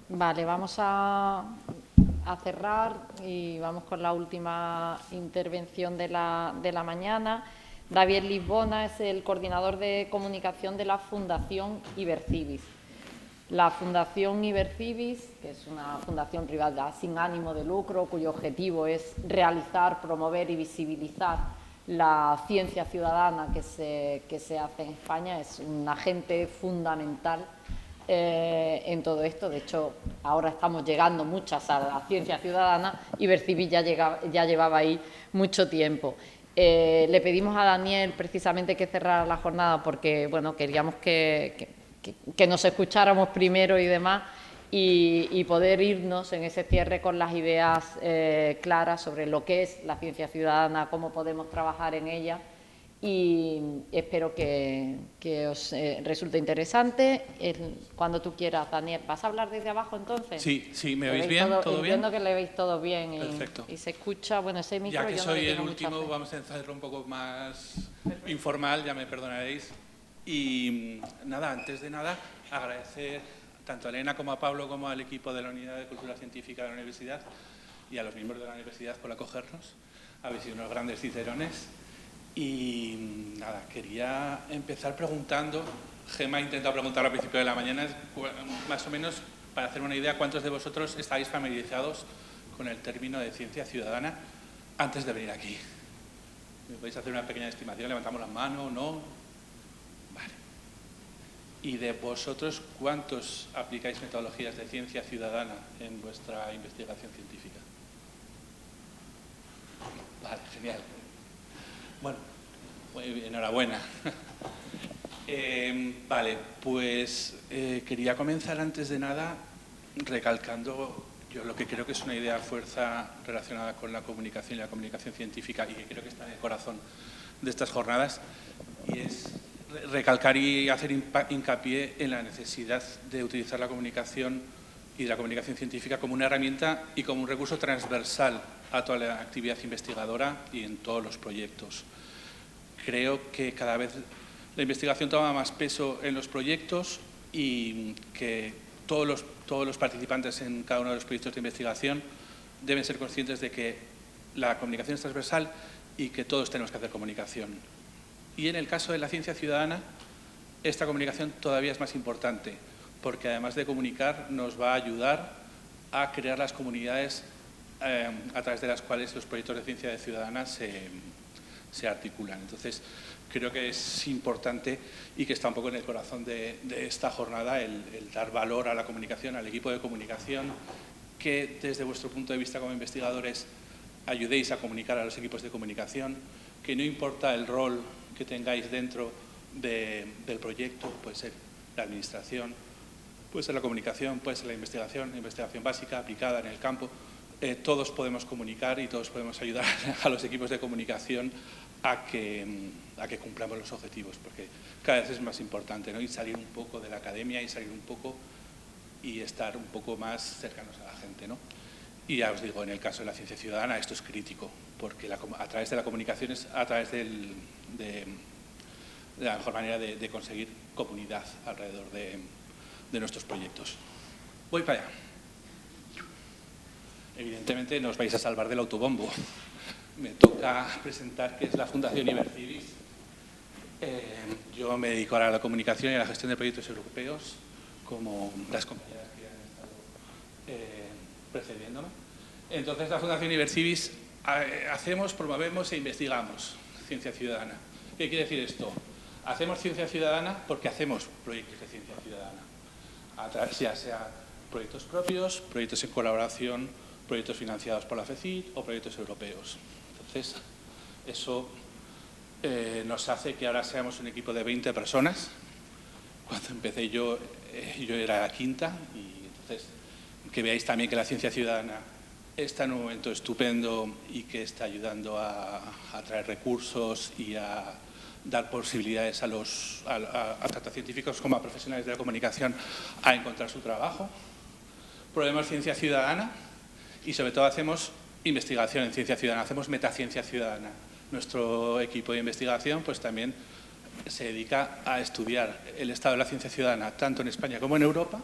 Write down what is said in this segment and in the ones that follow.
Vale, vamos a cerrar y vamos con la última intervención de la mañana. David Lisbona es el coordinador de comunicación de la Fundación Ibercibis. La Fundación Ibercibis, que es una fundación privada sin ánimo de lucro, cuyo objetivo es realizar, promover y visibilizar la ciencia ciudadana que se hace en España, es un agente fundamental en todo esto. De hecho, ahora estamos llegando muchas a la ciencia ciudadana y Ibercibis ya llevaba ahí mucho tiempo. Le pedimos a Daniel precisamente que cerrara la jornada porque, bueno, queríamos que nos escucháramos primero y demás y poder irnos en ese cierre con las ideas claras sobre lo que es la ciencia ciudadana, cómo podemos trabajar en ella, y espero que os resulte interesante. Cuando tú quieras, Daniel. ¿Vas a hablar desde abajo entonces? Sí, sí, ¿me oís bien? ¿Todo bien? Entiendo que le veis todo bien. Perfecto. Y se escucha, bueno, ese micro. Ya que yo soy no el último, vamos a hacerlo un poco más informal, ya me perdonaréis. Y nada, antes de nada, agradecer tanto a Elena como a Pablo como al equipo de la Unidad de Cultura Científica de la Universidad y a los miembros de la Universidad por acogernos. Habéis sido unos grandes cicerones. Y nada, quería empezar preguntando, Gemma ha intentado preguntar al principio de la mañana, más o menos para hacer una idea, ¿cuántos de vosotros estáis familiarizados con el término de ciencia ciudadana antes de venir aquí? ¿Me podéis hacer una pequeña estimación? ¿Levantamos la mano? ¿No? Vale. ¿Y de vosotros cuántos aplicáis metodologías de ciencia ciudadana en vuestra investigación científica? Vale, genial. Bueno, enhorabuena. Vale, pues quería comenzar antes de nada recalcando yo lo que creo que es una idea fuerza relacionada con la comunicación y la comunicación científica y que creo que está en el corazón de estas jornadas, y es recalcar y hacer hincapié en la necesidad de utilizar la comunicación y la comunicación científica como una herramienta y como un recurso transversal a toda la actividad investigadora y en todos los proyectos. Creo que cada vez la investigación toma más peso en los proyectos y que todos los participantes en cada uno de los proyectos de investigación deben ser conscientes de que la comunicación es transversal y que todos tenemos que hacer comunicación. Y en el caso de la ciencia ciudadana, esta comunicación todavía es más importante, porque además de comunicar nos va a ayudar a crear las comunidades a través de las cuales los proyectos de ciencia ciudadana se articulan. Entonces, creo que es importante y que está un poco en el corazón de esta jornada el dar valor a la comunicación, al equipo de comunicación, que desde vuestro punto de vista como investigadores ayudéis a comunicar a los equipos de comunicación, que no importa el rol que tengáis dentro del proyecto, puede ser la administración, puede ser la comunicación, puede ser la investigación básica, aplicada en el campo. Todos podemos comunicar y todos podemos ayudar a los equipos de comunicación a que cumplamos los objetivos, porque cada vez es más importante, ¿no? Y salir un poco de la academia y salir un poco y estar un poco más cercanos a la gente, ¿no? Y ya os digo, en el caso de la ciencia ciudadana esto es crítico, porque a través de la comunicación es a través de la mejor manera de conseguir comunidad alrededor de nuestros proyectos. Voy para allá. Evidentemente nos vais a salvar del autobombo. Me toca presentar qué es la Fundación Ibercibis. Yo me dedico ahora a la comunicación y a la gestión de proyectos europeos, como las compañeras que han estado precediéndome. Entonces, la Fundación Ibercibis hacemos, promovemos e investigamos ciencia ciudadana. ¿Qué quiere decir esto? Hacemos ciencia ciudadana porque hacemos proyectos de ciencia ciudadana, ya sea proyectos propios, proyectos en colaboración, proyectos financiados por la FECID o proyectos europeos. Entonces, eso nos hace que ahora seamos un equipo de 20 personas. Cuando empecé yo era la quinta, y entonces que veáis también que la ciencia ciudadana está en un momento estupendo y que está ayudando a traer recursos y a dar posibilidades tanto a científicos como a profesionales de la comunicación a encontrar su trabajo. Promovemos ciencia ciudadana y sobre todo hacemos investigación en ciencia ciudadana, hacemos metaciencia ciudadana. Nuestro equipo de investigación pues también se dedica a estudiar el estado de la ciencia ciudadana tanto en España como en Europa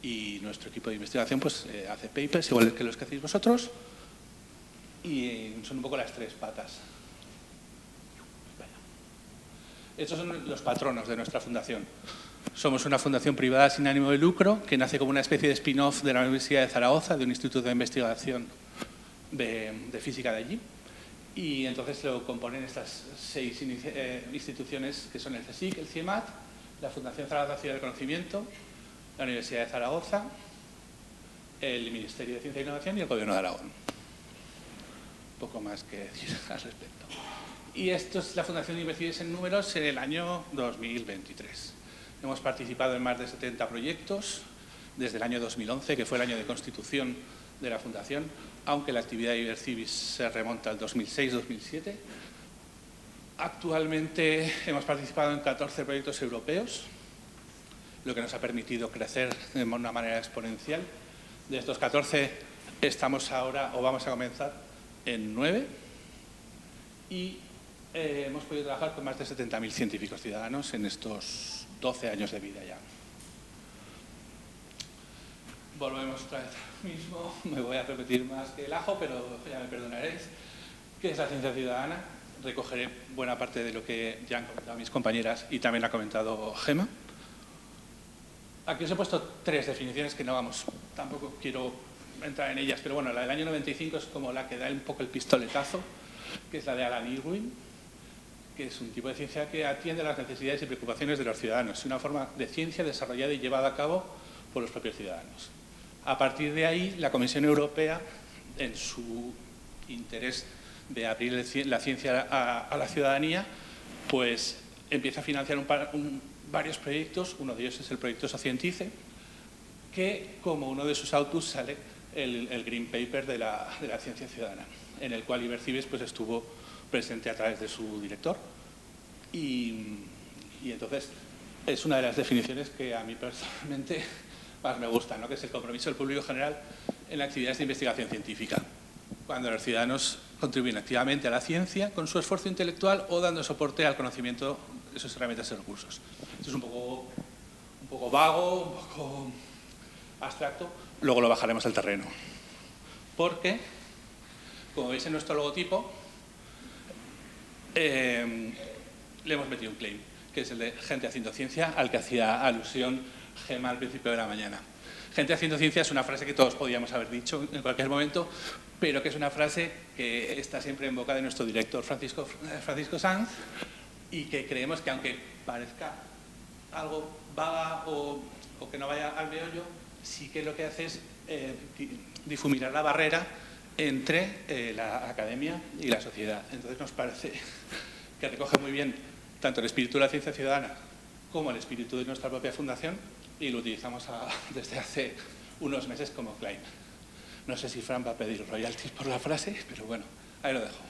Y nuestro equipo de investigación pues, hace papers, igual que los que hacéis vosotros, y son un poco las tres patas. Estos son los patronos de nuestra fundación. Somos una fundación privada sin ánimo de lucro que nace como una especie de spin-off de la Universidad de Zaragoza, de un instituto de investigación de física de allí. Y entonces lo componen estas 6 instituciones que son el CSIC, el CIEMAT, la Fundación Zaragoza Ciudad del Conocimiento, la Universidad de Zaragoza, el Ministerio de Ciencia e Innovación y el Gobierno de Aragón. Poco más que decir al respecto. Y esto es la Fundación de Inversiones en Números en el año 2023. Hemos participado en más de 70 proyectos desde el año 2011, que fue el año de constitución de la Fundación, aunque la actividad de Ibercivis se remonta al 2006-2007. Actualmente hemos participado en 14 proyectos europeos, lo que nos ha permitido crecer de una manera exponencial. De estos 14 estamos ahora, o vamos a comenzar, en 9 y hemos podido trabajar con más de 70.000 científicos ciudadanos en estos 12 años de vida ya. Volvemos otra vez al mismo, me voy a repetir más que el ajo, pero ya me perdonaréis. ¿Qué es la ciencia ciudadana? Recogeré buena parte de lo que ya han comentado mis compañeras y también ha comentado Gemma. Aquí os he puesto 3 definiciones que no vamos, tampoco quiero entrar en ellas, pero bueno, la del año 95 es como la que da un poco el pistoletazo, que es la de Alan Irwin, que es un tipo de ciencia que atiende a las necesidades y preocupaciones de los ciudadanos. Es una forma de ciencia desarrollada y llevada a cabo por los propios ciudadanos. A partir de ahí, la Comisión Europea, en su interés de abrir la ciencia a la ciudadanía, pues empieza a financiar varios proyectos. Uno de ellos es el proyecto Socientice, que como uno de sus outputs sale el Green Paper de la ciencia ciudadana, en el cual Ibercivis pues, estuvo presente a través de su director. Y entonces es una de las definiciones que a mí personalmente más me gustan, ¿no? Que es el compromiso del público general en actividades de investigación científica, cuando los ciudadanos contribuyen activamente a la ciencia con su esfuerzo intelectual o dando soporte al conocimiento de sus herramientas y recursos. Esto es un poco vago, un poco abstracto, luego lo bajaremos al terreno. Porque, como veis en nuestro logotipo, le hemos metido un claim, que es el de gente haciendo ciencia, al que hacía alusión Gemma al principio de la mañana. Gente haciendo ciencia es una frase que todos podíamos haber dicho en cualquier momento, pero que es una frase que está siempre en boca de nuestro director Francisco Sanz, y que creemos que, aunque parezca algo vaga o que no vaya al meollo, sí que lo que hace es difuminar la barrera entre la academia y la sociedad. Entonces nos parece que recoge muy bien tanto el espíritu de la ciencia ciudadana como el espíritu de nuestra propia fundación, y lo utilizamos desde hace unos meses como claim. No sé si Fran va a pedir royalties por la frase, pero bueno, ahí lo dejo.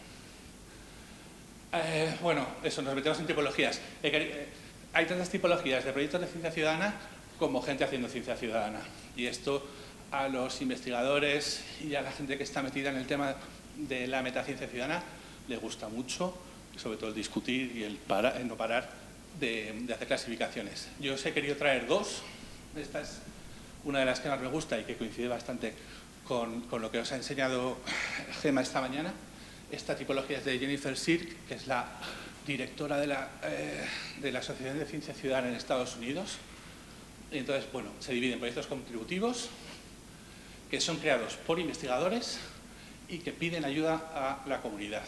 Bueno, eso, nos metemos en tipologías. Hay tantas tipologías de proyectos de ciencia ciudadana como gente haciendo ciencia ciudadana. Y esto a los investigadores y a la gente que está metida en el tema de la metaciencia ciudadana le gusta mucho, sobre todo el discutir y el no parar de hacer clasificaciones. Yo os he querido traer 2. Esta es una de las que más me gusta y que coincide bastante con lo que os ha enseñado Gemma esta mañana. Esta tipología es de Jennifer Sirk, que es la directora de la Asociación de Ciencia Ciudadana en Estados Unidos. Y entonces, bueno, se divide en proyectos contributivos que son creados por investigadores y que piden ayuda a la comunidad.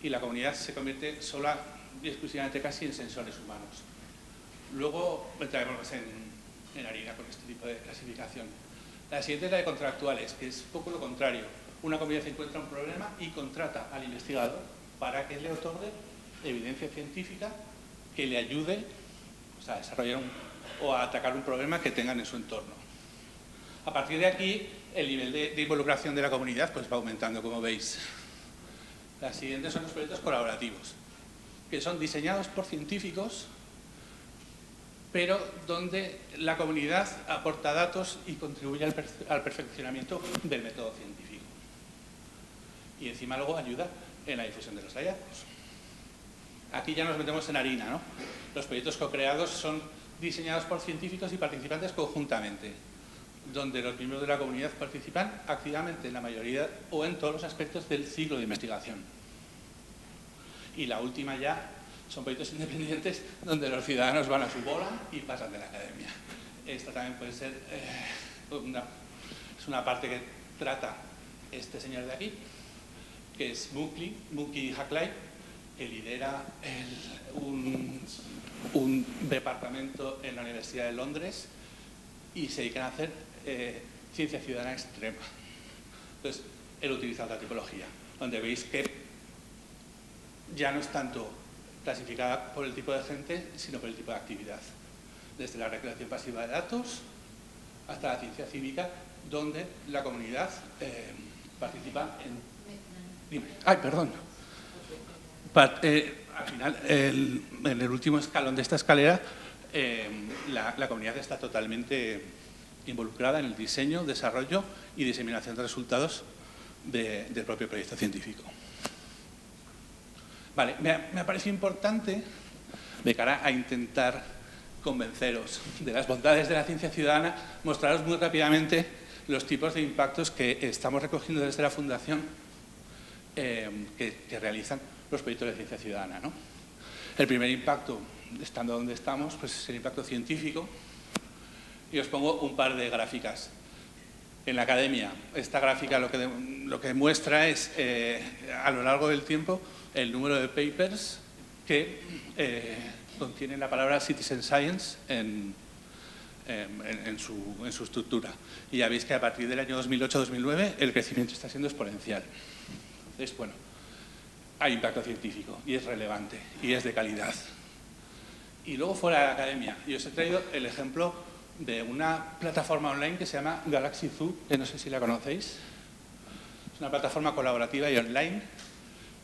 Y la comunidad se convierte sola y exclusivamente casi en sensores humanos. Luego entraremos en harina con este tipo de clasificación. La siguiente es la de contractuales, que es un poco lo contrario. Una comunidad encuentra un problema y contrata al investigador para que le otorgue evidencia científica que le ayude, o sea, a desarrollar o a atacar un problema que tengan en su entorno. A partir de aquí, el nivel de involucración de la comunidad pues, va aumentando, como veis. Las siguientes son los proyectos colaborativos, que son diseñados por científicos, pero donde la comunidad aporta datos y contribuye al perfeccionamiento del método científico. Y encima luego ayuda en la difusión de los hallazgos. Aquí ya nos metemos en harina, ¿no? Los proyectos co-creados son diseñados por científicos y participantes conjuntamente, donde los miembros de la comunidad participan activamente en la mayoría o en todos los aspectos del ciclo de investigación. Y la última ya son proyectos independientes donde los ciudadanos van a su bola y pasan de la academia. Esta también puede ser es una parte que trata este señor de aquí, que es Mookie Haklay, que lidera un departamento en la Universidad de Londres y se dedican a hacer ciencia ciudadana extrema. Entonces, él utiliza otra tipología, donde veis que ya no es tanto clasificada por el tipo de gente, sino por el tipo de actividad. Desde la recolección pasiva de datos hasta la ciencia cívica, donde la comunidad participa en... Ay, perdón. Al final, en el último escalón de esta escalera, la comunidad está totalmente involucrada en el diseño, desarrollo y diseminación de resultados del propio proyecto científico. Vale, me ha parecido importante, de cara a intentar convenceros de las bondades de la ciencia ciudadana, mostraros muy rápidamente los tipos de impactos que estamos recogiendo desde la Fundación que realizan los proyectos de ciencia ciudadana, ¿no? El primer impacto, estando donde estamos, pues es el impacto científico. Y os pongo un par de gráficas. En la academia, esta gráfica lo que muestra es, a lo largo del tiempo, el número de papers que contienen la palabra Citizen Science en su estructura. Y ya veis que a partir del año 2008-2009 el crecimiento está siendo exponencial. Entonces, bueno, hay impacto científico y es relevante y es de calidad. Y luego fuera de la academia, y os he traído el ejemplo de una plataforma online que se llama Galaxy Zoo, que no sé si la conocéis. Es una plataforma colaborativa y online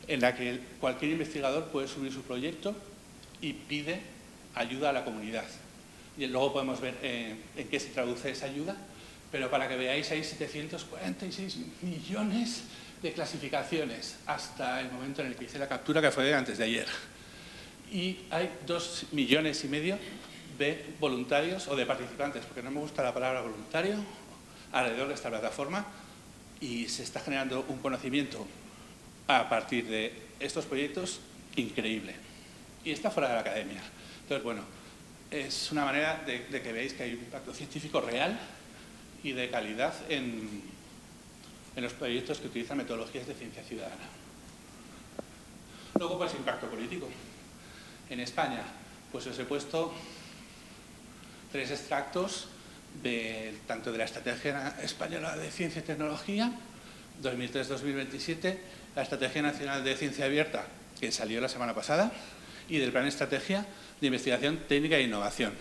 en la que cualquier investigador puede subir su proyecto y pide ayuda a la comunidad. Y luego podemos ver en qué se traduce esa ayuda, pero para que veáis hay 746 millones de clasificaciones hasta el momento en el que hice la captura, que fue antes de ayer. Y hay 2,5 millones de voluntarios o de participantes, porque no me gusta la palabra voluntario, alrededor de esta plataforma, y se está generando un conocimiento a partir de estos proyectos increíble. Y está fuera de la academia. Entonces, bueno, es una manera de que veáis que hay un impacto científico real y de calidad en los proyectos que utilizan metodologías de ciencia ciudadana. Luego, pues, impacto político. En España, pues os he puesto 3 extractos tanto de la Estrategia Española de Ciencia y Tecnología 2003-2027, la Estrategia Nacional de Ciencia Abierta, que salió la semana pasada, y del Plan de Estrategia de Investigación Técnica e Innovación,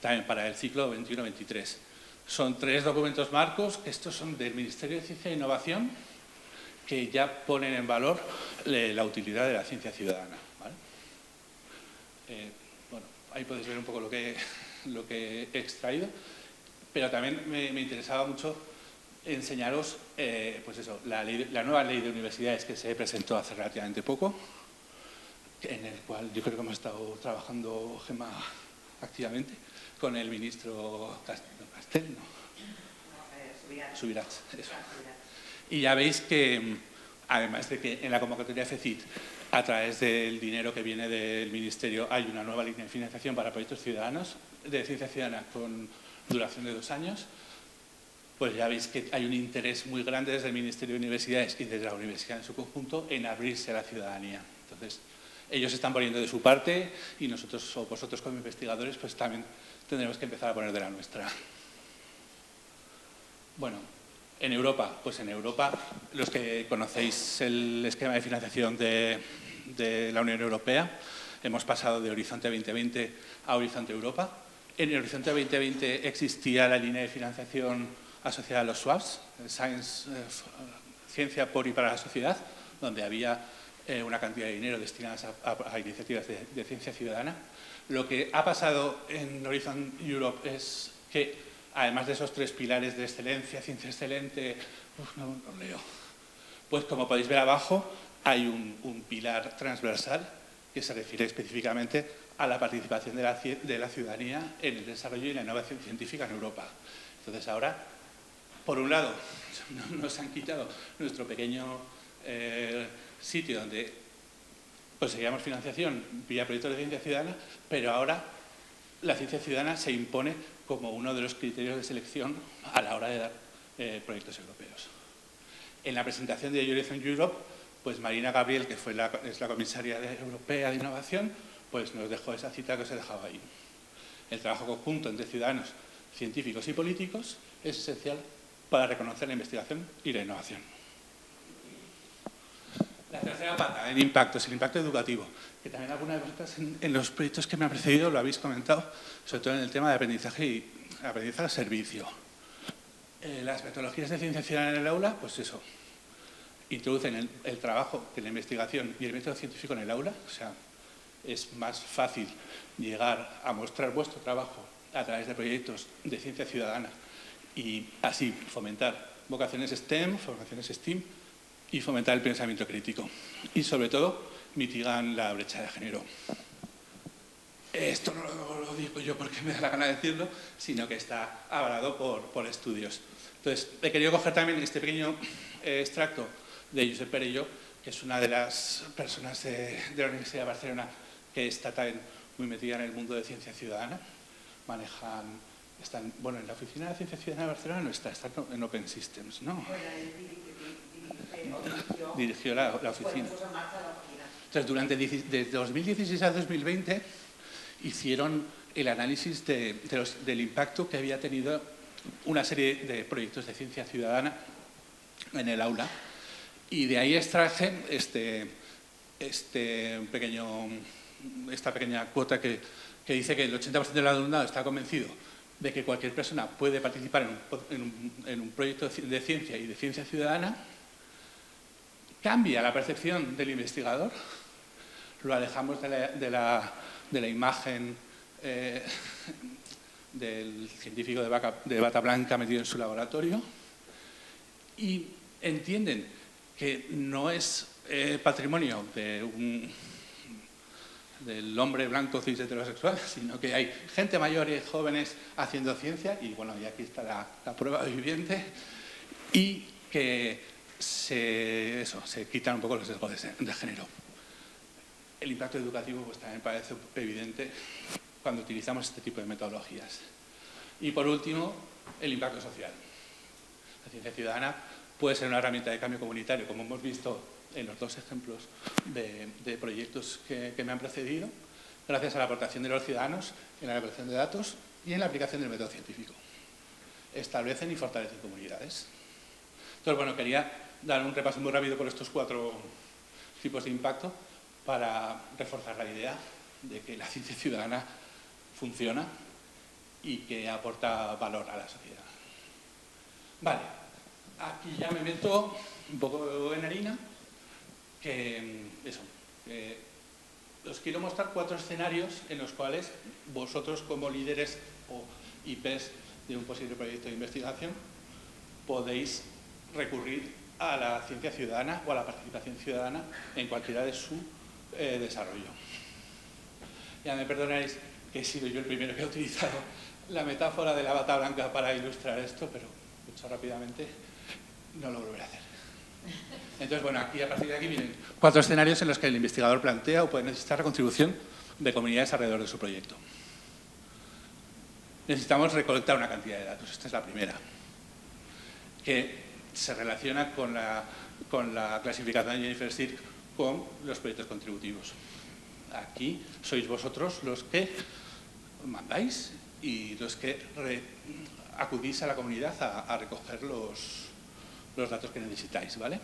también para el ciclo 21-23. Son 3 documentos marcos, que estos son del Ministerio de Ciencia e Innovación, que ya ponen en valor la utilidad de la ciencia ciudadana. ¿Vale? Bueno, ahí podéis ver un poco lo que he extraído, pero también me interesaba mucho enseñaros pues eso, la nueva ley de universidades que se presentó hace relativamente poco, en el cual yo creo que hemos estado trabajando, Gemma, activamente, con el ministro Subirats. Eso. Y ya veis que, además de que en la convocatoria FECIT, a través del dinero que viene del Ministerio, hay una nueva línea de financiación para proyectos ciudadanos, de ciencia ciudadana con duración de 2 años, pues ya veis que hay un interés muy grande desde el Ministerio de Universidades y desde la universidad en su conjunto en abrirse a la ciudadanía. Entonces, ellos están poniendo de su parte y nosotros o vosotros como investigadores pues también tendremos que empezar a poner de la nuestra. Bueno, en Europa, pues en Europa, los que conocéis el esquema de financiación de la Unión Europea, hemos pasado de Horizonte 2020 a Horizonte Europa. En el Horizonte 2020 existía la línea de financiación asociada a los SWAPs, Ciencia por y para la Sociedad, donde había una cantidad de dinero destinada a iniciativas de ciencia ciudadana. Lo que ha pasado en Horizon Europe es que, además de esos 3 pilares de excelencia, ciencia excelente, no leo, pues como podéis ver abajo, hay un pilar transversal que se refiere específicamente a la participación de la ciudadanía en el desarrollo y la innovación científica en Europa. Entonces ahora, por un lado, nos han quitado nuestro pequeño sitio donde conseguíamos financiación vía proyectos de ciencia ciudadana, pero ahora la ciencia ciudadana se impone como uno de los criterios de selección a la hora de dar proyectos europeos. En la presentación de Horizon Europe, pues Marina Gabriel, que es la comisaria europea de innovación, pues nos dejó esa cita que os he dejado ahí. El trabajo conjunto entre ciudadanos, científicos y políticos es esencial para reconocer la investigación y la innovación. La tercera pata, el impacto, es el impacto educativo, que también algunas de vosotras en los proyectos que me han precedido lo habéis comentado, sobre todo en el tema de aprendizaje y aprendizaje al servicio. Las metodologías de ciencia ciudadana en el aula, pues eso, introducen el trabajo de la investigación y el método científico en el aula, o sea, es más fácil llegar a mostrar vuestro trabajo a través de proyectos de ciencia ciudadana y así fomentar vocaciones STEM, formaciones STEAM y fomentar el pensamiento crítico. Y sobre todo, mitigan la brecha de género. Esto no lo digo yo porque me da la gana de decirlo, sino que está avalado por estudios. Entonces, he querido coger también este pequeño extracto de Josep Perelló, que es una de las personas de la Universidad de Barcelona que está también muy metida en el mundo de ciencia ciudadana. Están, bueno, en la oficina de ciencia ciudadana de Barcelona no está en Open Systems, ¿no? Dirigió la oficina. Entonces, desde 2016 a 2020 hicieron el análisis del impacto que había tenido una serie de proyectos de ciencia ciudadana en el aula y de ahí extraje esta pequeña cuota que dice que el 80% del alumnado está convencido de que cualquier persona puede participar en un proyecto de ciencia y de ciencia ciudadana. Cambia la percepción del investigador, lo alejamos de la imagen del científico de bata blanca metido en su laboratorio y entienden que no es patrimonio del hombre blanco cis heterosexual, sino que hay gente mayor y jóvenes haciendo ciencia, y bueno, y aquí está la prueba viviente, y que se quitan un poco los sesgos de género. El impacto educativo pues también parece evidente cuando utilizamos este tipo de metodologías. Y por último, el impacto social. La ciencia ciudadana puede ser una herramienta de cambio comunitario, como hemos visto en los dos ejemplos de proyectos que me han precedido, gracias a la aportación de los ciudadanos en la recolección de datos y en la aplicación del método científico. Establecen y fortalecen comunidades. Entonces, bueno, quería dar un repaso muy rápido por estos 4 tipos de impacto para reforzar la idea de que la ciencia ciudadana funciona y que aporta valor a la sociedad. Vale, aquí ya me meto un poco en harina, os quiero mostrar 4 escenarios en los cuales vosotros, como líderes o IPs de un posible proyecto de investigación, podéis recurrir a la ciencia ciudadana o a la participación ciudadana en cualquiera de su desarrollo. Ya me perdonaréis que he sido yo el primero que ha utilizado la metáfora de la bata blanca para ilustrar esto, pero mucho rápidamente no lo volveré a hacer. Entonces, bueno, aquí a partir de aquí vienen 4 escenarios en los que el investigador plantea o puede necesitar la contribución de comunidades alrededor de su proyecto. Necesitamos recolectar una cantidad de datos. Esta es la primera, que se relaciona con la clasificación de Jennifer Sirk con los proyectos contributivos. Aquí sois vosotros los que mandáis y los que acudís a la comunidad a recoger los datos que necesitáis, ¿vale?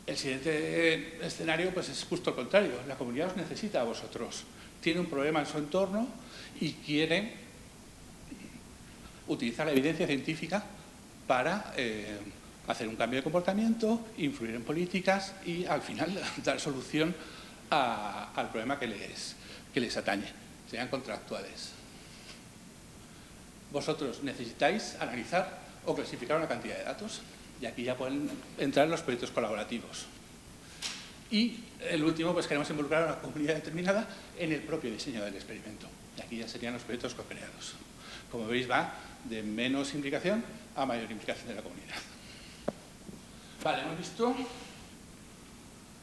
El siguiente escenario pues es justo el contrario. La comunidad os necesita a vosotros. Tiene un problema en su entorno y quiere utilizar la evidencia científica para hacer un cambio de comportamiento, influir en políticas y, al final, dar solución al problema que les atañe, sean contractuales. Vosotros necesitáis analizar o clasificar una cantidad de datos, y aquí ya pueden entrar los proyectos colaborativos. Y el último, pues queremos involucrar a una comunidad determinada en el propio diseño del experimento, y aquí ya serían los proyectos co-creados. Como veis, va de menos implicación a mayor implicación de la comunidad. Vale, hemos visto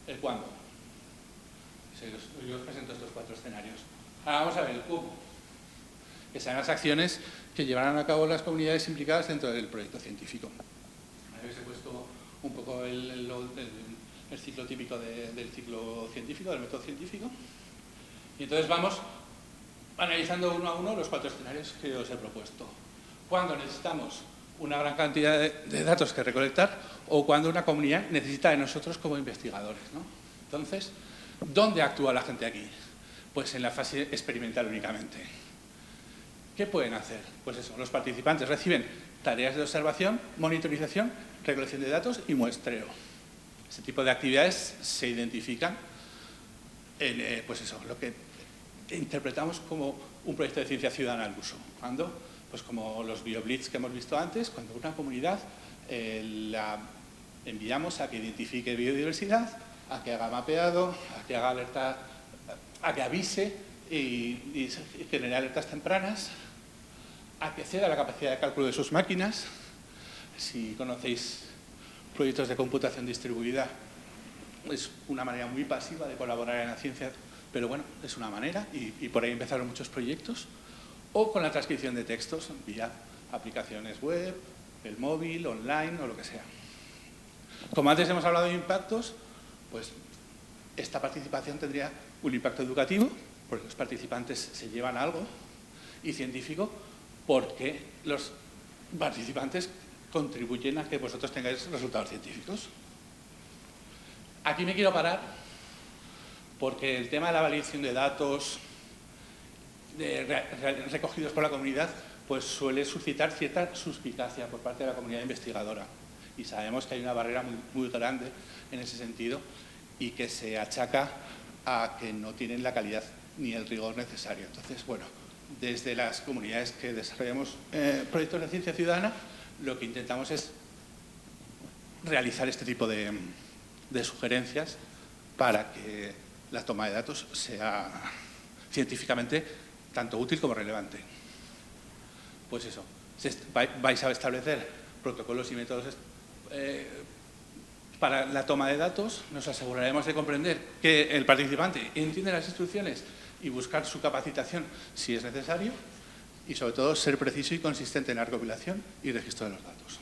el cuándo. Yo os presento estos 4 escenarios. Ahora vamos a ver el cómo, que serán las acciones que llevarán a cabo las comunidades implicadas dentro del proyecto científico. Habéis puesto un poco el ciclo típico del ciclo científico, del método científico. Y entonces vamos analizando uno a uno los 4 escenarios que os he propuesto. Cuando necesitamos una gran cantidad de datos que recolectar o cuando una comunidad necesita de nosotros como investigadores, ¿no? Entonces, ¿dónde actúa la gente aquí? Pues en la fase experimental únicamente. ¿Qué pueden hacer? Pues eso, los participantes reciben tareas de observación, monitorización, recolección de datos y muestreo. Ese tipo de actividades se identifican en, pues eso, lo que interpretamos como un proyecto de ciencia ciudadana al uso. ¿Cuándo? Pues como los BioBlitz que hemos visto antes, cuando una comunidad la enviamos a que identifique biodiversidad, a que haga mapeado, a que haga alerta, a que avise y genere alertas tempranas, a que ceda la capacidad de cálculo de sus máquinas. Si conocéis proyectos de computación distribuida, es una manera muy pasiva de colaborar en la ciencia, pero bueno, es una manera y por ahí empezaron muchos proyectos. O con la transcripción de textos vía aplicaciones web, el móvil, online o lo que sea. Como antes hemos hablado de impactos, pues esta participación tendría un impacto educativo, porque los participantes se llevan algo, y científico, porque los participantes contribuyen a que vosotros tengáis resultados científicos. Aquí me quiero parar, porque el tema de la validación de datos recogidos por la comunidad, pues suele suscitar cierta suspicacia por parte de la comunidad investigadora. Y sabemos que hay una barrera muy grande en ese sentido y que se achaca a que no tienen la calidad ni el rigor necesario. Entonces, bueno, desde las comunidades que desarrollamos proyectos de ciencia ciudadana, lo que intentamos es realizar este tipo de sugerencias para que la toma de datos sea científicamente tanto útil como relevante. Pues eso, vais a establecer protocolos y métodos para la toma de datos. Nos aseguraremos de comprender que el participante entiende las instrucciones y buscar su capacitación si es necesario y sobre todo ser preciso y consistente en la recopilación y registro de los datos.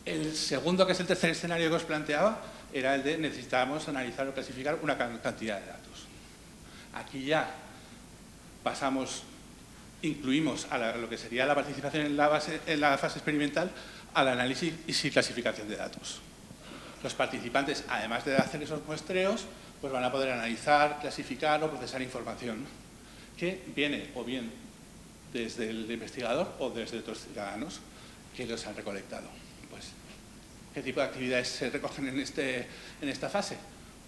El segundo, que es el tercer escenario que os planteaba, era el de necesitábamos analizar o clasificar una cantidad de datos. Aquí ya incluimos a lo que sería la participación en la fase experimental al análisis y clasificación de datos. Los participantes, además de hacer esos muestreos, pues van a poder analizar, clasificar o procesar información que viene o bien desde el investigador o desde otros ciudadanos que los han recolectado. Pues, ¿qué tipo de actividades se recogen en esta fase?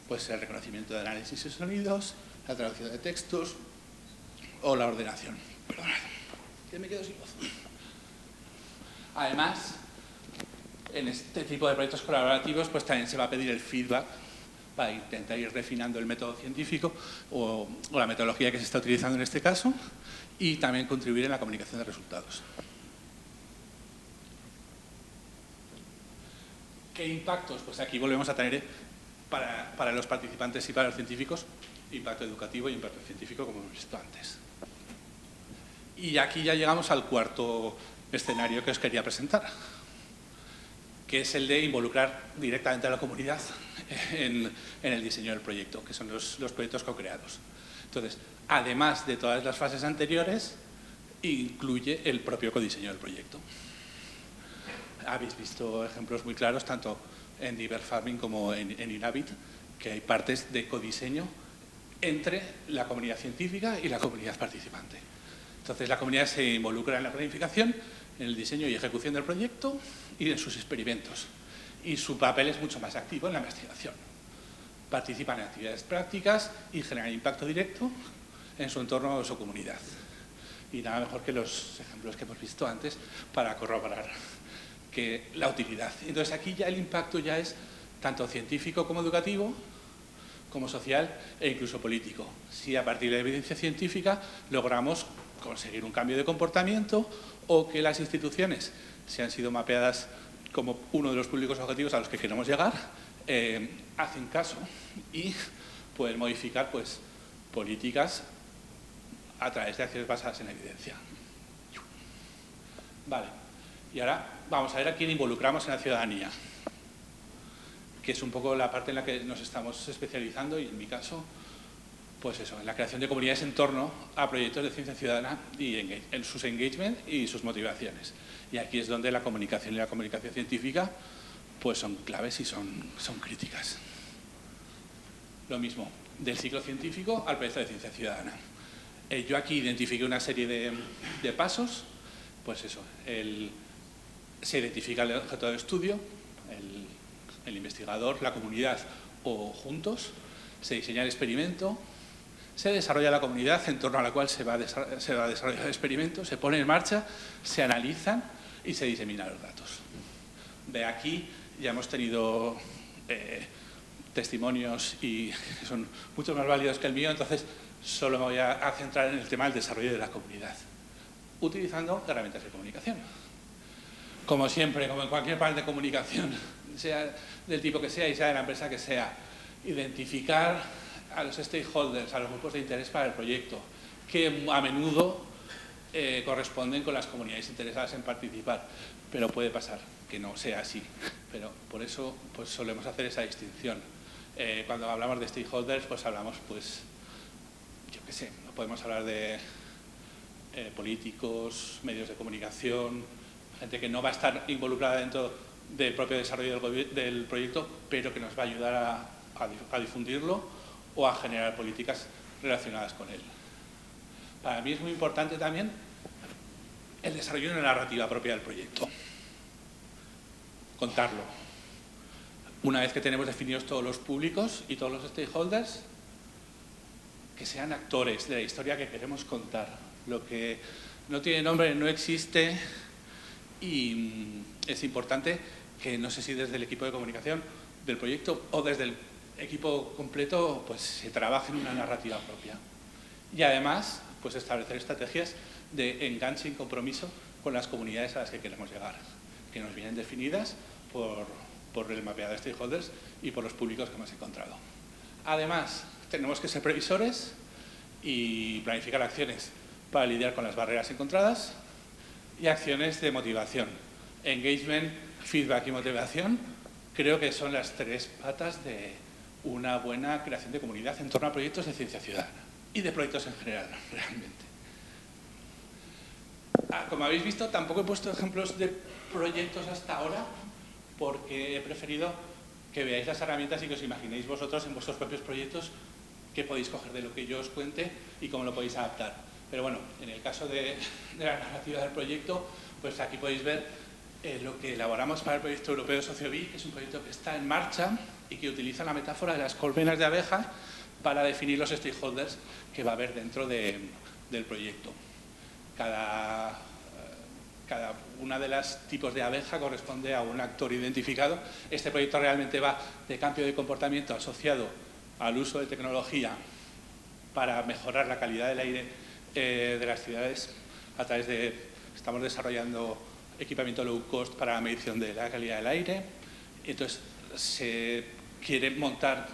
Pues el reconocimiento de análisis de sonidos, la traducción de textos o la ordenación. Perdonad, que me quedo sin voz. Además, en este tipo de proyectos colaborativos pues también se va a pedir el feedback para intentar ir refinando el método científico o la metodología que se está utilizando en este caso y también contribuir en la comunicación de resultados. ¿Qué impactos? Pues aquí volvemos a tener para los participantes y para los científicos impacto educativo y impacto científico, como hemos visto antes. Y aquí ya llegamos al cuarto escenario que os quería presentar, que es el de involucrar directamente a la comunidad en el diseño del proyecto, que son los proyectos co-creados. Entonces, además de todas las fases anteriores, incluye el propio codiseño del proyecto. Habéis visto ejemplos muy claros, tanto en Diver Farming como en Inhabit, que hay partes de codiseño entre la comunidad científica y la comunidad participante. Entonces, la comunidad se involucra en la planificación, en el diseño y ejecución del proyecto y en sus experimentos. Y su papel es mucho más activo en la investigación. Participan en actividades prácticas y generan impacto directo en su entorno o su comunidad. Y nada mejor que los ejemplos que hemos visto antes para corroborar que la utilidad. Entonces, aquí ya el impacto ya es tanto científico como educativo, como social e incluso político. Si a partir de la evidencia científica logramos conseguir un cambio de comportamiento o que las instituciones se han sido mapeadas como uno de los públicos objetivos a los que queremos llegar, hacen caso y pueden modificar pues, políticas a través de acciones basadas en la evidencia. Vale, y ahora vamos a ver a quién involucramos en la ciudadanía, que es un poco la parte en la que nos estamos especializando y en mi caso, pues eso, en la creación de comunidades en torno a proyectos de ciencia ciudadana y en sus engagement y sus motivaciones. Y aquí es donde la comunicación y la comunicación científica pues son claves y son críticas. Lo mismo, del ciclo científico al proyecto de ciencia ciudadana. Yo aquí identifiqué una serie de pasos, pues eso, se identifica el objeto de estudio, el investigador, la comunidad o juntos, se diseña el experimento, se desarrolla la comunidad en torno a la cual se va a desarrollar el experimento, se pone en marcha, se analizan y se diseminan los datos. De aquí ya hemos tenido testimonios y que son mucho más válidos que el mío, entonces solo me voy a centrar en el tema del desarrollo de la comunidad, utilizando herramientas de comunicación. Como siempre, como en cualquier parte de comunicación, sea del tipo que sea y sea de la empresa que sea, identificar a los stakeholders, a los grupos de interés para el proyecto, que a menudo corresponden con las comunidades interesadas en participar, pero puede pasar que no sea así. Pero por eso pues, solemos hacer esa distinción. Cuando hablamos de stakeholders, pues hablamos, pues, yo qué sé, podemos hablar de políticos, medios de comunicación, gente que no va a estar involucrada dentro del propio desarrollo del proyecto, pero que nos va a ayudar a difundirlo o a generar políticas relacionadas con él. Para mí es muy importante también el desarrollo de una narrativa propia del proyecto. Contarlo. Una vez que tenemos definidos todos los públicos y todos los stakeholders, que sean actores de la historia que queremos contar. Lo que no tiene nombre no existe y es importante que, no sé si desde el equipo de comunicación del proyecto o desde el equipo completo, pues se trabaje en una narrativa propia. Y además, pues establecer estrategias de enganche y compromiso con las comunidades a las que queremos llegar, que nos vienen definidas por el mapeado de stakeholders y por los públicos que hemos encontrado. Además, tenemos que ser previsores y planificar acciones para lidiar con las barreras encontradas y acciones de motivación. Engagement, feedback y motivación creo que son las tres patas de una buena creación de comunidad en torno a proyectos de ciencia ciudadana y de proyectos en general, realmente. Como habéis visto, tampoco he puesto ejemplos de proyectos hasta ahora porque he preferido que veáis las herramientas y que os imaginéis vosotros en vuestros propios proyectos qué podéis coger de lo que yo os cuente y cómo lo podéis adaptar. Pero bueno, en el caso de la narrativa del proyecto, pues aquí podéis ver lo que elaboramos para el proyecto europeo de Sociobi, que es un proyecto que está en marcha y que utiliza la metáfora de las colmenas de abeja para definir los stakeholders que va a haber dentro del proyecto. Cada una de los tipos de abeja corresponde a un actor identificado. Este proyecto realmente va de cambio de comportamiento asociado al uso de tecnología para mejorar la calidad del aire de las ciudades a través de, estamos desarrollando equipamiento low cost para la medición de la calidad del aire. Entonces se quiere montar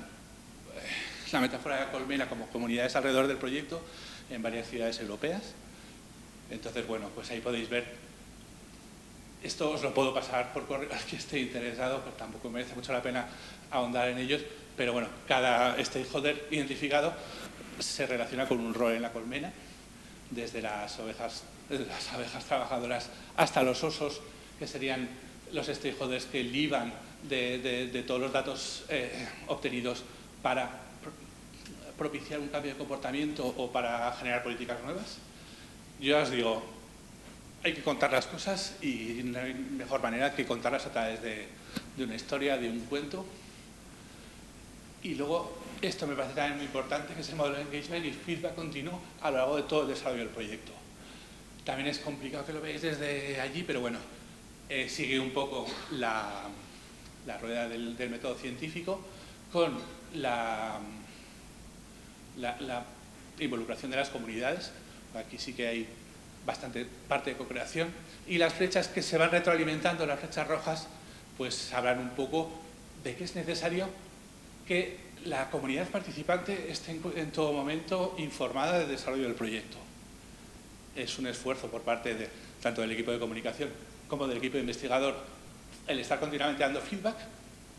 la metáfora de la colmena como comunidades alrededor del proyecto en varias ciudades europeas. Entonces, bueno, pues ahí podéis ver. Esto os lo puedo pasar por correo al que esté interesado, pero tampoco merece mucho la pena ahondar en ellos. Pero bueno, cada stakeholder identificado se relaciona con un rol en la colmena, desde las abejas trabajadoras hasta los osos, que serían los stakeholders que liban de todos los datos obtenidos para propiciar un cambio de comportamiento o para generar políticas nuevas. Yo os digo, hay que contar las cosas y no hay mejor manera que contarlas a través de una historia, de un cuento. Y luego, esto me parece también muy importante, que es el modelo de engagement y feedback continuo a lo largo de todo el desarrollo del proyecto. También es complicado que lo veáis desde allí, pero bueno, sigue un poco la rueda del método científico con la la involucración de las comunidades. Aquí sí que hay bastante parte de co-creación. Y las flechas que se van retroalimentando, las flechas rojas, pues hablan un poco de que es necesario que la comunidad participante esté en todo momento informada del desarrollo del proyecto. Es un esfuerzo por parte tanto del equipo de comunicación como del equipo de investigador el estar continuamente dando feedback,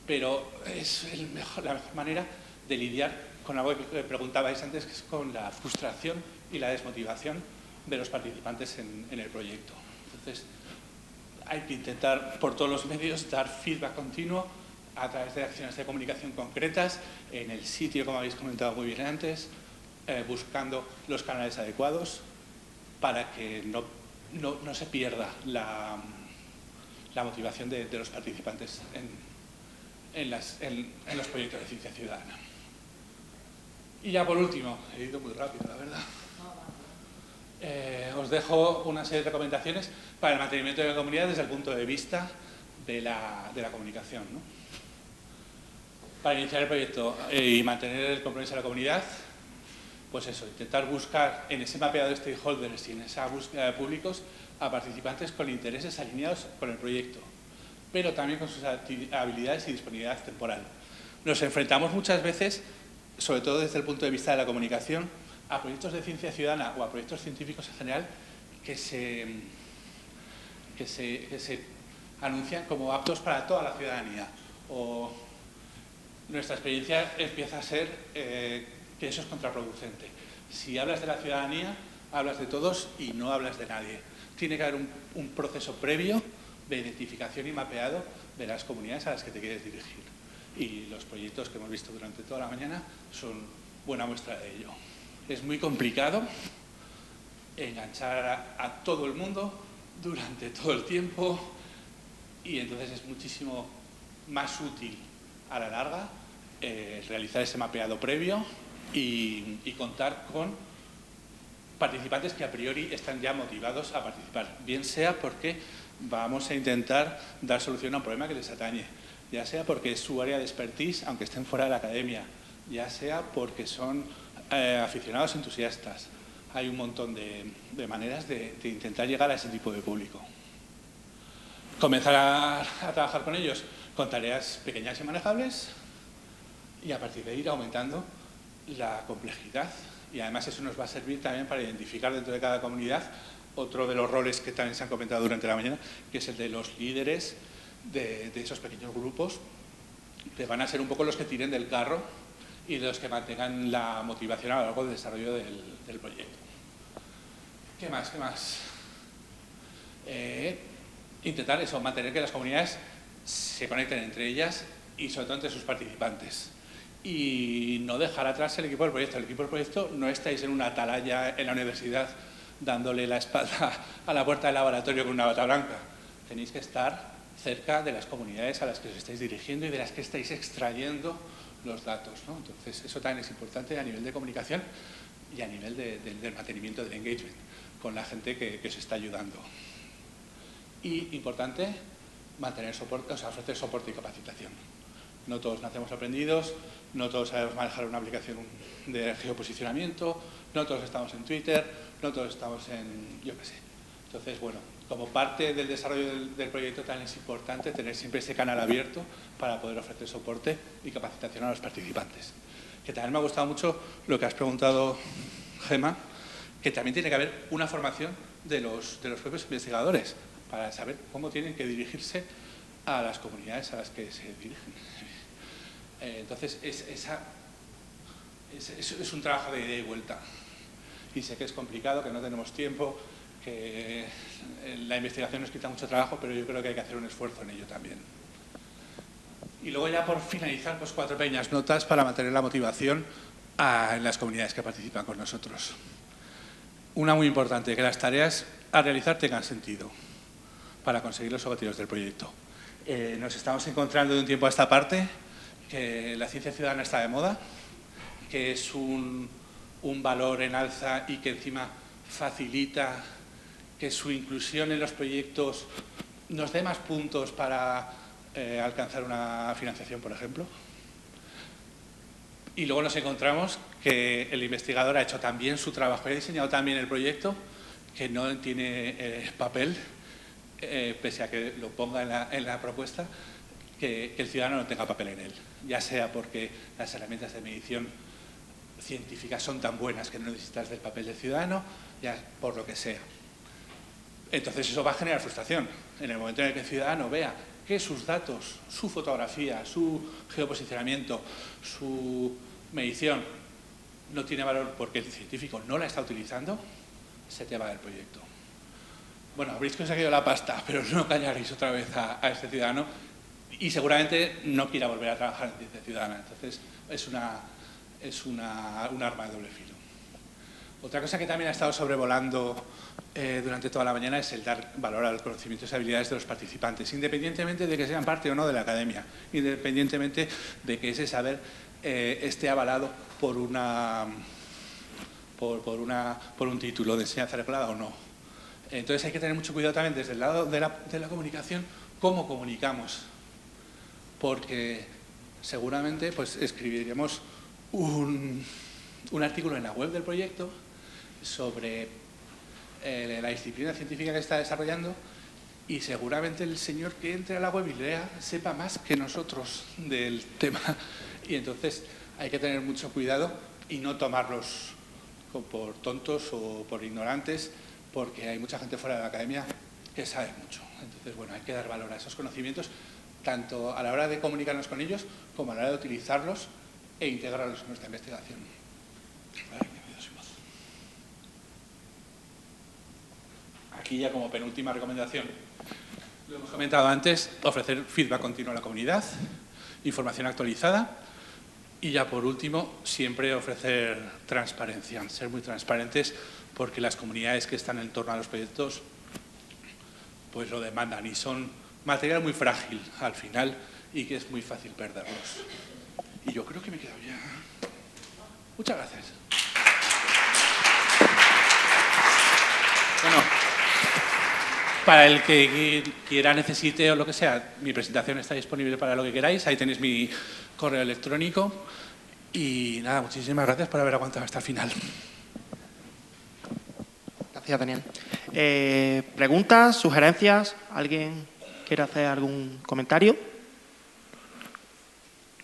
pero es la mejor manera de lidiar con algo que preguntabais antes, que es con la frustración y la desmotivación de los participantes en el proyecto. Entonces, hay que intentar por todos los medios dar feedback continuo a través de acciones de comunicación concretas, en el sitio, como habéis comentado muy bien antes, buscando los canales adecuados para que no se pierda la motivación de los participantes en los proyectos de ciencia ciudadana. Y ya por último, he ido muy rápido, la verdad. Os dejo una serie de recomendaciones para el mantenimiento de la comunidad desde el punto de vista de la comunicación, ¿no? Para iniciar el proyecto y mantener el compromiso de la comunidad, pues eso, intentar buscar en ese mapeado de stakeholders y en esa búsqueda de públicos a participantes con intereses alineados con el proyecto, pero también con sus habilidades y disponibilidad temporal. Nos enfrentamos muchas veces, sobre todo desde el punto de vista de la comunicación, a proyectos de ciencia ciudadana o a proyectos científicos en general que se anuncian como aptos para toda la ciudadanía. O nuestra experiencia empieza a ser que eso es contraproducente. Si hablas de la ciudadanía, hablas de todos y no hablas de nadie. Tiene que haber un proceso previo de identificación y mapeado de las comunidades a las que te quieres dirigir. Y los proyectos que hemos visto durante toda la mañana son buena muestra de ello. Es muy complicado enganchar a todo el mundo durante todo el tiempo y entonces es muchísimo más útil a la larga realizar ese mapeado previo y contar con participantes que a priori están ya motivados a participar, bien sea porque vamos a intentar dar solución a un problema que les atañe, ya sea porque es su área de expertise, aunque estén fuera de la academia, ya sea porque son aficionados entusiastas. Hay un montón de maneras de intentar llegar a ese tipo de público. Comenzar a trabajar con ellos con tareas pequeñas y manejables y a partir de ir aumentando la complejidad. Y además eso nos va a servir también para identificar dentro de cada comunidad otro de los roles que también se han comentado durante la mañana, que es el de los líderes de esos pequeños grupos, que van a ser un poco los que tiren del carro y los que mantengan la motivación a lo largo del desarrollo del proyecto. ¿Qué más? Intentar eso, mantener que las comunidades se conecten entre ellas y sobre todo entre sus participantes. Y no dejar atrás el equipo del proyecto. El equipo del proyecto no estáis en una atalaya en la universidad dándole la espalda a la puerta del laboratorio con una bata blanca. Tenéis que estar cerca de las comunidades a las que os estáis dirigiendo y de las que estáis extrayendo los datos, ¿no? Entonces, eso también es importante a nivel de comunicación y a nivel del mantenimiento del engagement con la gente que os está ayudando. Y, importante, mantener soporte, o sea, ofrecer soporte y capacitación. No todos nacemos aprendidos, no todos sabemos manejar una aplicación de geoposicionamiento, no todos estamos en Twitter, no todos estamos en, yo qué sé. Entonces, bueno, como parte del desarrollo del proyecto también es importante tener siempre ese canal abierto para poder ofrecer soporte y capacitación a los participantes. Que también me ha gustado mucho lo que has preguntado, Gemma, que también tiene que haber una formación de los propios investigadores para saber cómo tienen que dirigirse a las comunidades a las que se dirigen. Entonces, es un trabajo de ida y vuelta. Y sé que es complicado, que no tenemos tiempo, que la investigación nos quita mucho trabajo, pero yo creo que hay que hacer un esfuerzo en ello también. Y luego ya por finalizar, pues 4 pequeñas notas para mantener la motivación en las comunidades que participan con nosotros. Una muy importante, que las tareas a realizar tengan sentido para conseguir los objetivos del proyecto. Nos estamos encontrando de un tiempo a esta parte que la ciencia ciudadana está de moda, que es un valor en alza y que encima facilita que su inclusión en los proyectos nos dé más puntos para alcanzar una financiación, por ejemplo. Y luego nos encontramos que el investigador ha hecho también su trabajo, ha diseñado también el proyecto, que no tiene papel, pese a que lo ponga en la propuesta, que el ciudadano no tenga papel en él, ya sea porque las herramientas de medición científicas son tan buenas que no necesitas del papel del ciudadano, ya por lo que sea. Entonces eso va a generar frustración. En el momento en el que el ciudadano vea que sus datos, su fotografía, su geoposicionamiento, su medición no tiene valor porque el científico no la está utilizando, se te va del proyecto. Bueno, habréis conseguido la pasta, pero no engañaréis otra vez a este ciudadano y seguramente no quiera volver a trabajar en ciencia ciudadana. Entonces es un arma de doble filo. Otra cosa que también ha estado sobrevolando durante toda la mañana es el dar valor a los conocimientos y habilidades de los participantes, independientemente de que sean parte o no de la academia, independientemente de que ese saber esté avalado por un título de enseñanza reglada o no. Entonces hay que tener mucho cuidado también desde el lado de la comunicación, cómo comunicamos, porque seguramente pues, escribiremos un artículo en la web del proyecto sobre la disciplina científica que está desarrollando y seguramente el señor que entre a la web y lea sepa más que nosotros del tema. Y entonces hay que tener mucho cuidado y no tomarlos por tontos o por ignorantes, porque hay mucha gente fuera de la academia que sabe mucho. Entonces, bueno, hay que dar valor a esos conocimientos, tanto a la hora de comunicarnos con ellos como a la hora de utilizarlos e integrarlos en nuestra investigación. Aquí ya como penúltima recomendación, lo hemos comentado antes, ofrecer feedback continuo a la comunidad, información actualizada y ya por último, siempre ofrecer transparencia, ser muy transparentes porque las comunidades que están en torno a los proyectos pues lo demandan y son material muy frágil al final y que es muy fácil perderlos. Y yo creo que me he quedado ya. Muchas gracias. Bueno, para el que quiera, necesite o lo que sea, mi presentación está disponible para lo que queráis. Ahí tenéis mi correo electrónico. Y nada, muchísimas gracias por haber aguantado hasta el final. Gracias, Daniel. ¿Preguntas, sugerencias? ¿Alguien quiere hacer algún comentario?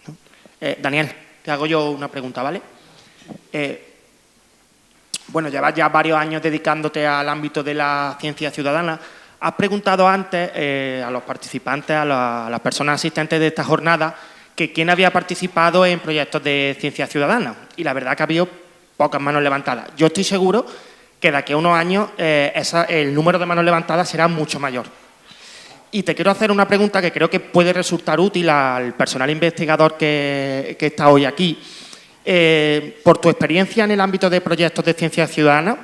¿No? Daniel, te hago yo una pregunta, ¿vale? Bueno, llevas ya varios años dedicándote al ámbito de la ciencia ciudadana. Has preguntado antes a los participantes, a las personas asistentes de esta jornada, que quién había participado en proyectos de ciencia ciudadana. Y la verdad que ha habido pocas manos levantadas. Yo estoy seguro que de aquí a unos años el número de manos levantadas será mucho mayor. Y te quiero hacer una pregunta que creo que puede resultar útil al personal investigador que está hoy aquí. Por tu experiencia en el ámbito de proyectos de ciencia ciudadana,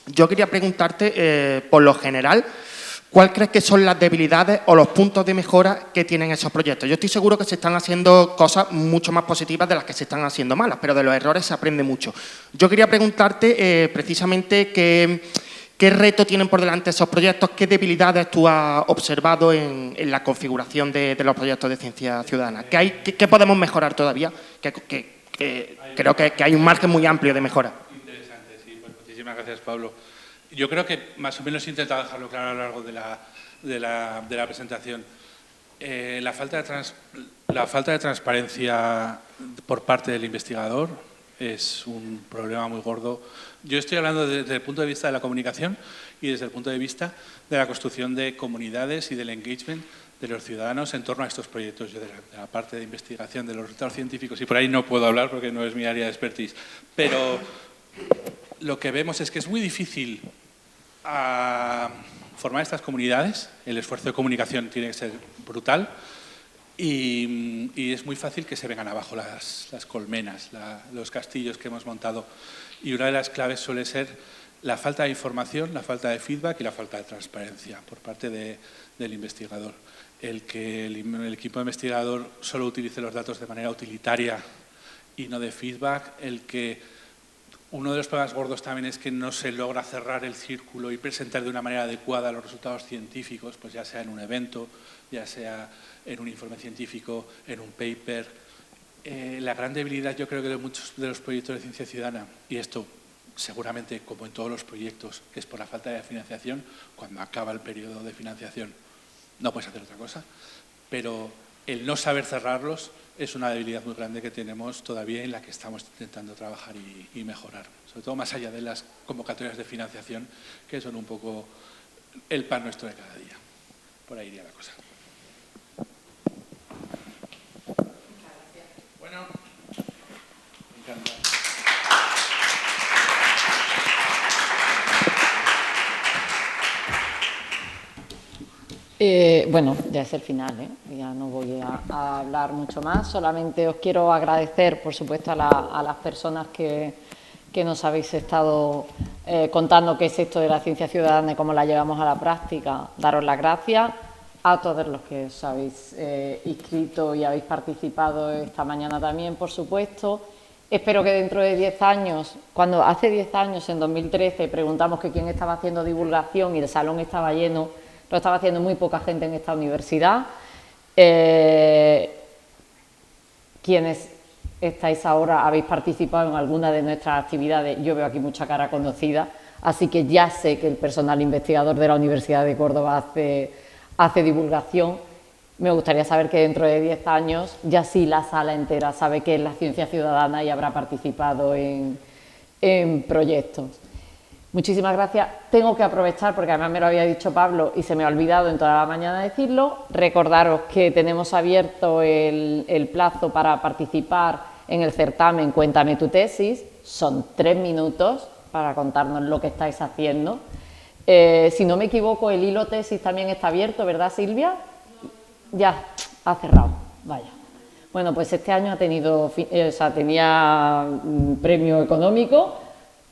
yo quería preguntarte, por lo general, ¿cuál crees que son las debilidades o los puntos de mejora que tienen esos proyectos? Yo estoy seguro que se están haciendo cosas mucho más positivas de las que se están haciendo malas, pero de los errores se aprende mucho. Yo quería preguntarte precisamente qué reto tienen por delante esos proyectos, qué debilidades tú has observado en la configuración de los proyectos de ciencia ciudadana. ¿Qué podemos mejorar todavía? Creo que hay un margen muy amplio de mejora. Interesante, sí. Pues muchísimas gracias, Pablo. Yo creo que más o menos he intentado dejarlo claro a lo largo de la presentación. La falta de transparencia por parte del investigador es un problema muy gordo. Yo estoy hablando desde el punto de vista de la comunicación y desde el punto de vista de la construcción de comunidades y del engagement de los ciudadanos en torno a estos proyectos. Yo de la parte de investigación, de los resultados científicos, y por ahí no puedo hablar porque no es mi área de expertise, pero lo que vemos es que es muy difícil formar estas comunidades, el esfuerzo de comunicación tiene que ser brutal y es muy fácil que se vengan abajo las colmenas, los castillos que hemos montado. Y una de las claves suele ser la falta de información, la falta de feedback y la falta de transparencia por parte del investigador. El que el equipo de investigador solo utilice los datos de manera utilitaria y no de feedback, el que uno de los problemas gordos también es que no se logra cerrar el círculo y presentar de una manera adecuada los resultados científicos, pues ya sea en un evento, ya sea en un informe científico, en un paper. la gran debilidad, yo creo que de muchos de los proyectos de ciencia ciudadana, y esto seguramente como en todos los proyectos, que es por la falta de financiación, cuando acaba el periodo de financiación no puedes hacer otra cosa, pero el no saber cerrarlos es una debilidad muy grande que tenemos todavía, en la que estamos intentando trabajar y mejorar, sobre todo más allá de las convocatorias de financiación, que son un poco el pan nuestro de cada día. Por ahí iría la cosa. Bueno, me encanta. Bueno, ya es el final, ya no voy a hablar mucho más. Solamente os quiero agradecer, por supuesto, a las personas que nos habéis estado contando qué es esto de la ciencia ciudadana y cómo la llevamos a la práctica. Daros las gracias a todos los que os habéis inscrito y habéis participado esta mañana también, por supuesto. Espero que dentro de 10 años, cuando hace 10 años, en 2013, preguntamos que quién estaba haciendo divulgación y el salón estaba lleno, lo estaba haciendo muy poca gente en esta universidad. Quienes estáis ahora, habéis participado en alguna de nuestras actividades, yo veo aquí mucha cara conocida, así que ya sé que el personal investigador de la Universidad de Córdoba hace divulgación. Me gustaría saber que dentro de 10 años ya sí la sala entera sabe qué es la ciencia ciudadana y habrá participado en proyectos. Muchísimas gracias. Tengo que aprovechar, porque además me lo había dicho Pablo y se me ha olvidado en toda la mañana decirlo, recordaros que tenemos abierto el plazo para participar en el certamen Cuéntame tu tesis. Son 3 minutos para contarnos lo que estáis haciendo. Si no me equivoco, el hilo tesis también está abierto, ¿verdad, Silvia? Ya, ha cerrado, vaya. Bueno, pues este año tenía un premio económico.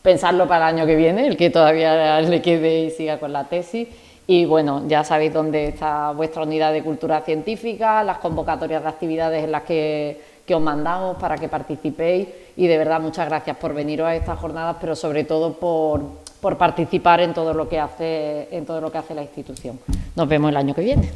Pensarlo para el año que viene, el que todavía le quede y siga con la tesis. Y bueno, ya sabéis dónde está vuestra unidad de cultura científica, las convocatorias de actividades en las que os mandamos para que participéis. Y de verdad, muchas gracias por veniros a estas jornadas, pero sobre todo por participar en todo lo que hace la institución. Nos vemos el año que viene.